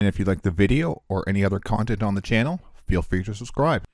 And if you like the video or any other content on the channel, feel free to subscribe.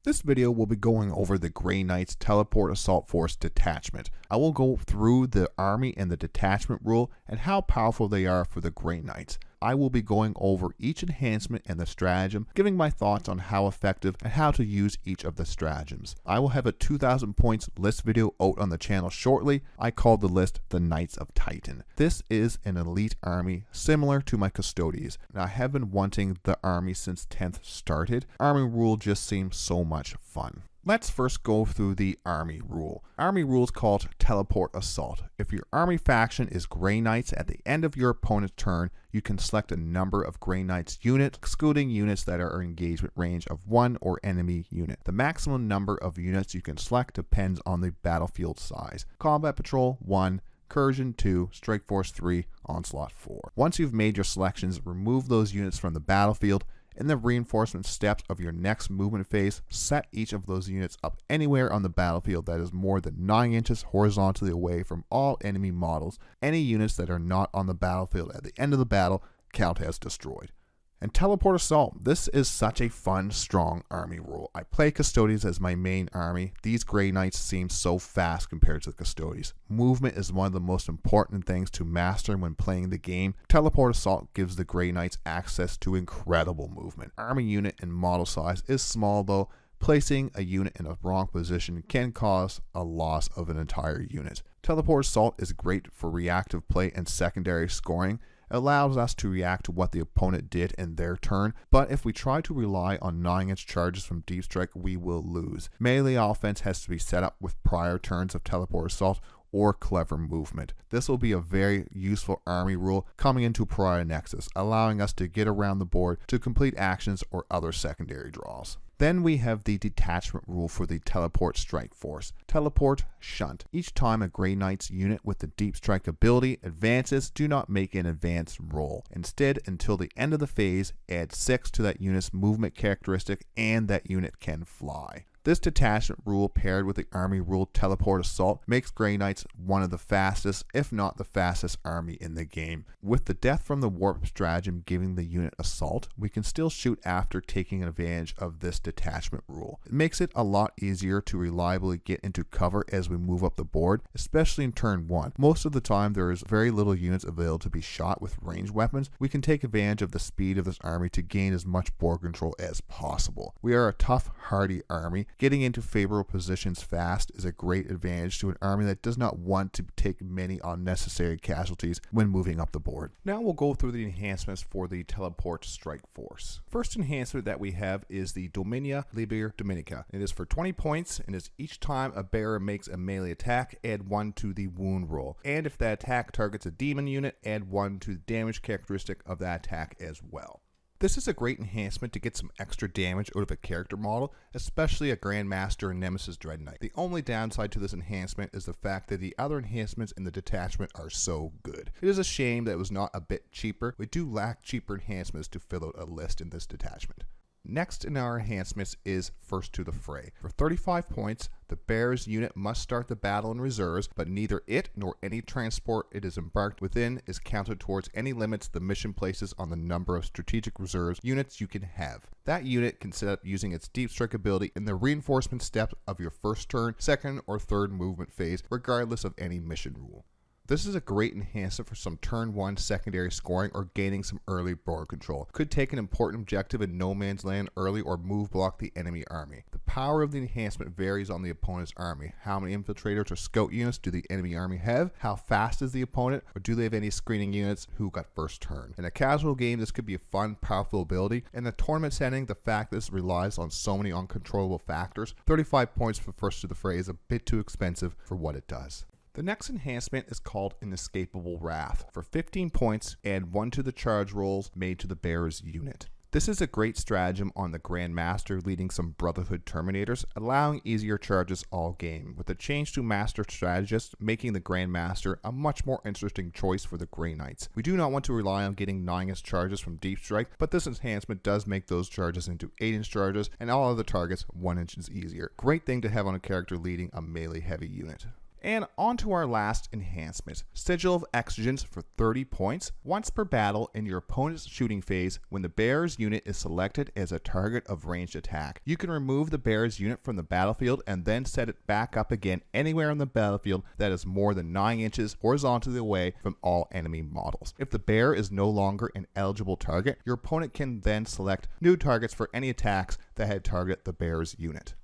This video will be going over the Grey Knights Teleport Assault Force Detachment. I will go through the army and the detachment rule and how powerful they are for the Grey Knights. I will be going over each enhancement and the stratagem, giving my thoughts on how effective and how to use each of the stratagems. I will have a 2,000 points list video out on the channel shortly. I call the list the Knights of Titan. This is an elite army similar to my Custodians. And I have been wanting the army since 10th started. Army rule just seems so much fun. Let's first go through the army rule. Army rule is called Teleport Assault. If your army faction is Grey Knights, at the end of your opponent's turn, you can select a number of Grey Knights units, excluding units that are in engagement range of 1 or enemy unit. The maximum number of units you can select depends on the battlefield size. Combat Patrol 1, Incursion 2, Strike Force 3, Onslaught 4. Once you've made your selections, remove those units from the battlefield. In the reinforcement steps of your next movement phase, set each of those units up anywhere on the battlefield that is more than 9 inches horizontally away from all enemy models. Any units that are not on the battlefield at the end of the battle, count as destroyed. And Teleport Assault. This is such a fun, strong army rule. I play Custodians as my main army. These Grey Knights seem so fast compared to the Custodians. Movement is one of the most important things to master when playing the game. Teleport Assault gives the Grey Knights access to incredible movement. Army unit and model size is small though. Placing a unit in a wrong position can cause a loss of an entire unit. Teleport Assault is great for reactive play and secondary scoring. It allows us to react to what the opponent did in their turn, but if we try to rely on 9-inch charges from Deep Strike, we will lose. Melee offense has to be set up with prior turns of Teleport Assault or clever movement. This will be a very useful army rule coming into Prior Nexus, allowing us to get around the board to complete actions or other secondary draws. Then we have the detachment rule for the Teleport Strike Force. Teleport Shunt. Each time a Grey Knights unit with the Deep Strike ability advances, do not make an advance roll. Instead, until the end of the phase, add 6 to that unit's movement characteristic and that unit can fly. This detachment rule paired with the army rule Teleport Assault makes Grey Knights one of the fastest, if not the fastest army in the game. With the death from the warp stratagem giving the unit assault, we can still shoot after taking advantage of this detachment rule. It makes it a lot easier to reliably get into cover as we move up the board, especially in turn 1. Most of the time there is very little units available to be shot with ranged weapons. We can take advantage of the speed of this army to gain as much board control as possible. We are a tough, hardy army. Getting into favorable positions fast is a great advantage to an army that does not want to take many unnecessary casualties when moving up the board. Now we'll go through the enhancements for the Teleport Strike Force. First enhancement that we have is the Dominia Liber Dominica. It is for 20 points and is each time a bearer makes a melee attack, add 1 to the wound roll. And if that attack targets a demon unit, add 1 to the damage characteristic of that attack as well. This is a great enhancement to get some extra damage out of a character model, especially a Grandmaster and Nemesis Dread Knight. The only downside to this enhancement is the fact that the other enhancements in the detachment are so good. It is a shame that it was not a bit cheaper. We do lack cheaper enhancements to fill out a list in this detachment. Next in our enhancements is First to the Fray. For 35 points, the bearer's unit must start the battle in reserves, but neither it nor any transport it is embarked within is counted towards any limits the mission places on the number of strategic reserves units you can have. That unit can set up using its Deep Strike ability in the reinforcement steps of your first turn, second, or third movement phase, regardless of any mission rule. This is a great enhancement for some turn 1 secondary scoring or gaining some early board control. Could take an important objective in no man's land early or move block the enemy army. The power of the enhancement varies on the opponent's army. How many infiltrators or scout units do the enemy army have? How fast is the opponent? Or do they have any screening units who got first turn? In a casual game, this could be a fun, powerful ability. In the tournament setting, the fact that this relies on so many uncontrollable factors, 35 points for First to the Fray is a bit too expensive for what it does. The next enhancement is called Inescapable Wrath. For 15 points, add 1 to the charge rolls made to the bearer's unit. This is a great stratagem on the Grandmaster leading some Brotherhood Terminators, allowing easier charges all game, with a change to Master Strategist making the Grandmaster a much more interesting choice for the Grey Knights. We do not want to rely on getting 9-inch charges from Deep Strike, but this enhancement does make those charges into 8-inch charges, and all other targets 1 inch is easier. Great thing to have on a character leading a melee heavy unit. And on to our last enhancement, Sigil of Exigence for 30 points. Once per battle in your opponent's shooting phase, when the bearer's unit is selected as a target of ranged attack, you can remove the bearer's unit from the battlefield and then set it back up again anywhere on the battlefield that is more than 9 inches horizontally away from all enemy models. If the bearer is no longer an eligible target, your opponent can then select new targets for any attacks that had targeted the bearer's unit.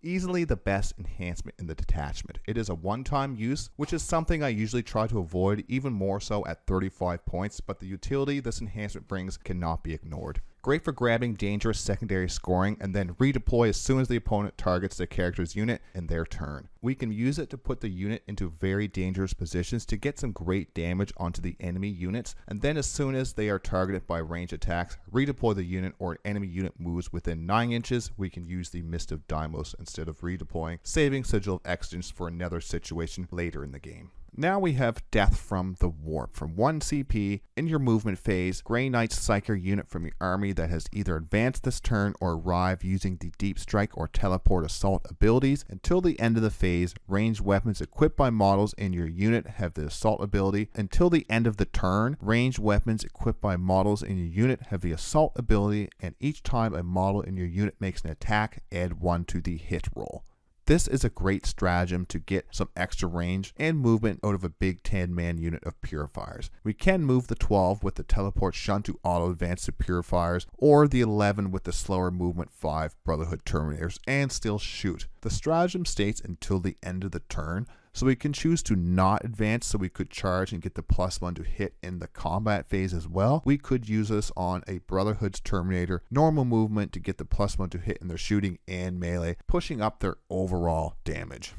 Easily the best enhancement in the detachment. It is a one-time use, which is something I usually try to avoid, even more so at 35 points, but the utility this enhancement brings cannot be ignored. Great for grabbing dangerous secondary scoring and then redeploy as soon as the opponent targets the character's unit in their turn. We can use it to put the unit into very dangerous positions to get some great damage onto the enemy units, and then as soon as they are targeted by range attacks, redeploy the unit, or an enemy unit moves within 9 inches, we can use the Mist of Deimos instead of redeploying, saving Sigil of Exigence for another situation later in the game. Now we have Death from the Warp. For 1 CP, in your movement phase, Grey Knight's Psyker unit from your army that has either advanced this turn or arrived using the Deep Strike or Teleport Assault abilities. Until the end of the phase, ranged weapons equipped by models in your unit have the Assault ability. Until the end of the turn, ranged weapons equipped by models in your unit have the Assault ability, and each time a model in your unit makes an attack, add 1 to the hit roll. This is a great stratagem to get some extra range and movement out of a big 10-man unit of Purifiers. We can move the 12 with the Teleport Shunt to auto-advance to Purifiers, or the 11 with the slower movement 5 Brotherhood Terminators, and still shoot. The stratagem states until the end of the turn, so we can choose to not advance, so we could charge and get the +1 to hit in the combat phase as well. We could use this on a Brotherhood's Terminator, normal movement to get the +1 to hit in their shooting and melee, pushing up their overall damage.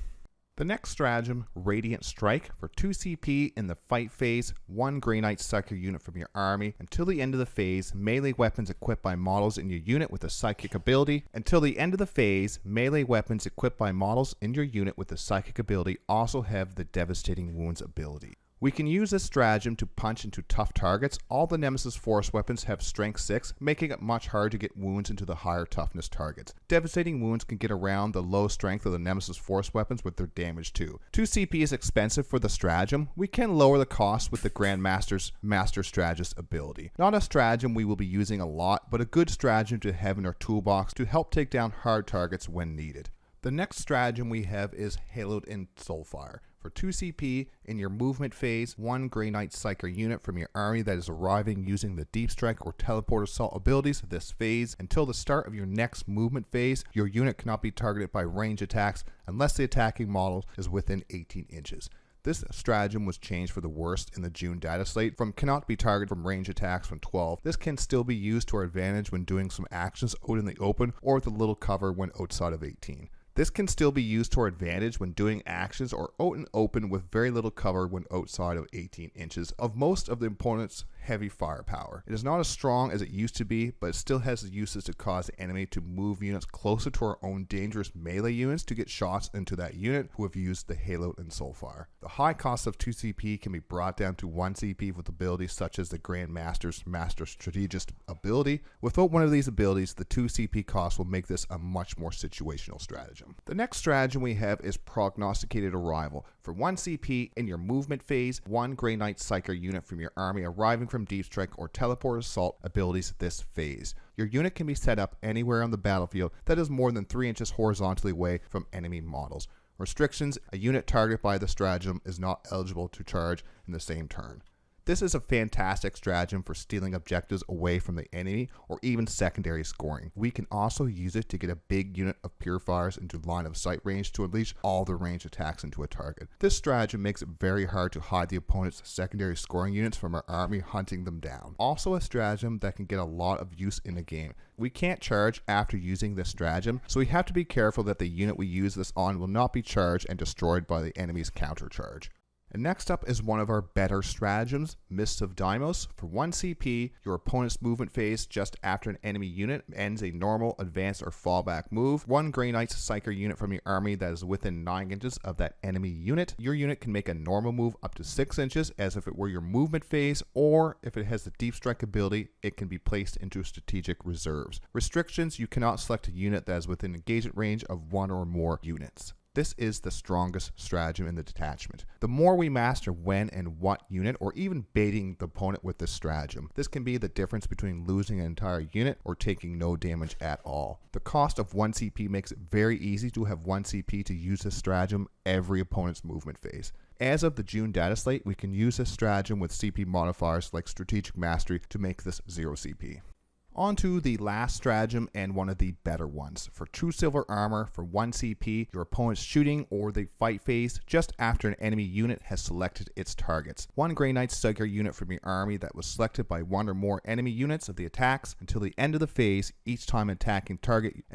The next stratagem, Radiant Strike, for 2 CP in the fight phase, 1 Grey Knight Psychic unit from your army. Until the end of the phase, melee weapons equipped by models in your unit with a Psychic ability. Until the end of the phase, melee weapons equipped by models in your unit with a Psychic ability also have the Devastating Wounds ability. We can use this stratagem to punch into tough targets. All the Nemesis Force weapons have Strength 6, making it much harder to get wounds into the higher toughness targets. Devastating Wounds can get around the low strength of the Nemesis Force weapons with their damage too. 2 CP is expensive for the stratagem. We can lower the cost with the Grandmaster's Master Strategist ability. Not a stratagem we will be using a lot, but a good stratagem to have in our toolbox to help take down hard targets when needed. The next stratagem we have is Haloed in Soulfire. For 2 CP, in your movement phase, 1 Grey Knight Psyker unit from your army that is arriving using the Deep Strike or Teleport Assault abilities this phase. Until the start of your next movement phase, your unit cannot be targeted by range attacks unless the attacking model is within 18 inches. This stratagem was changed for the worst in the June data slate from cannot be targeted from range attacks from 12. This can still be used to our advantage when doing some actions out in the open or with a little cover when outside of 18. This can still be used to our advantage when doing actions or out and open with very little cover when outside of 18 inches of most of the opponent's heavy firepower. It is not as strong as it used to be, but it still has the uses to cause the enemy to move units closer to our own dangerous melee units to get shots into that unit who have used the Haloed in Soulfire. The high cost of 2 CP can be brought down to 1 CP with abilities such as the Grandmaster's Master Strategist ability. Without one of these abilities, the 2 CP cost will make this a much more situational stratagem. The next stratagem we have is Prognosticated Arrival. For 1 CP in your movement phase, 1 Grey Knight Psyker unit from your army arriving from Deep Strike or Teleport Assault abilities this phase. Your unit can be set up anywhere on the battlefield that is more than 3 inches horizontally away from enemy models. Restrictions: a unit targeted by the stratagem is not eligible to charge in the same turn. This is a fantastic stratagem for stealing objectives away from the enemy or even secondary scoring. We can also use it to get a big unit of Purifiers into line of sight range to unleash all the range attacks into a target. This stratagem makes it very hard to hide the opponent's secondary scoring units from our army hunting them down. Also a stratagem that can get a lot of use in the game. We can't charge after using this stratagem, so we have to be careful that the unit we use this on will not be charged and destroyed by the enemy's counter charge. And next up is one of our better stratagems, Mist of Deimos. For 1 CP, your opponent's movement phase just after an enemy unit ends a normal, advanced, or fallback move. 1 Grey Knight's Psyker unit from your army that is within 9 inches of that enemy unit. Your unit can make a normal move up to 6 inches as if it were your movement phase, or if it has the Deep Strike ability, it can be placed into strategic reserves. Restrictions: you cannot select a unit that is within engagement range of 1 or more units. This is the strongest stratagem in the detachment. The more we master when and what unit, or even baiting the opponent with this stratagem, this can be the difference between losing an entire unit or taking no damage at all. The cost of 1 CP makes it very easy to have 1 CP to use this stratagem every opponent's movement phase. As of the June data slate, we can use this stratagem with CP modifiers like Strategic Mastery to make this 0 CP. On to the last stratagem and one of the better ones. For true silver armor, for 1 CP, your opponent's shooting or the fight phase just after an enemy unit has selected its targets. 1 Grey Knight Psyker unit from your army that was selected by 1 or more enemy units of the attacks until the end of the phase each time an attacking target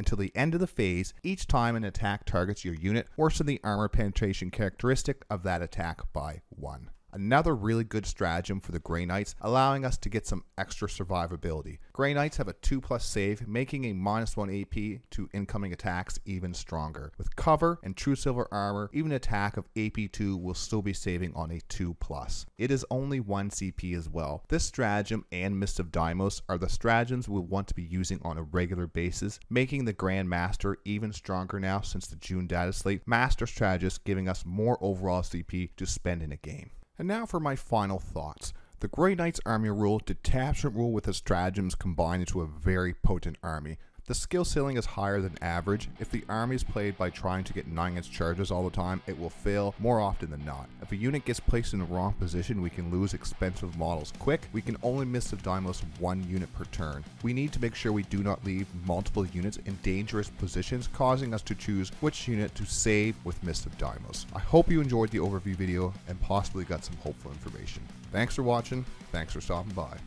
each time an attack targets your unit, worsen the armor penetration characteristic of that attack by 1. Another really good stratagem for the Grey Knights, allowing us to get some extra survivability. Grey Knights have a 2+ save, making a -1 AP to incoming attacks even stronger. With cover and true silver armor, even an attack of AP2 will still be saving on a 2+. It is only 1 CP as well. This stratagem and Mist of Deimos are the stratagems we'll want to be using on a regular basis, making the Grand Master even stronger now since the June data slate. Master Strategist giving us more overall CP to spend in a game. And now for my final thoughts. The Grey Knights army rule, Detachment rule with the stratagems combine into a very potent army. The skill ceiling is higher than average. If the army is played by trying to get 9-inch charges all the time, it will fail more often than not. If a unit gets placed in the wrong position, we can lose expensive models quick. We can only miss the Deimos 1 unit per turn. We need to make sure we do not leave multiple units in dangerous positions, causing us to choose which unit to save with Mist of Deimos. I hope you enjoyed the overview video and possibly got some hopeful information. Thanks for watching. Thanks for stopping by.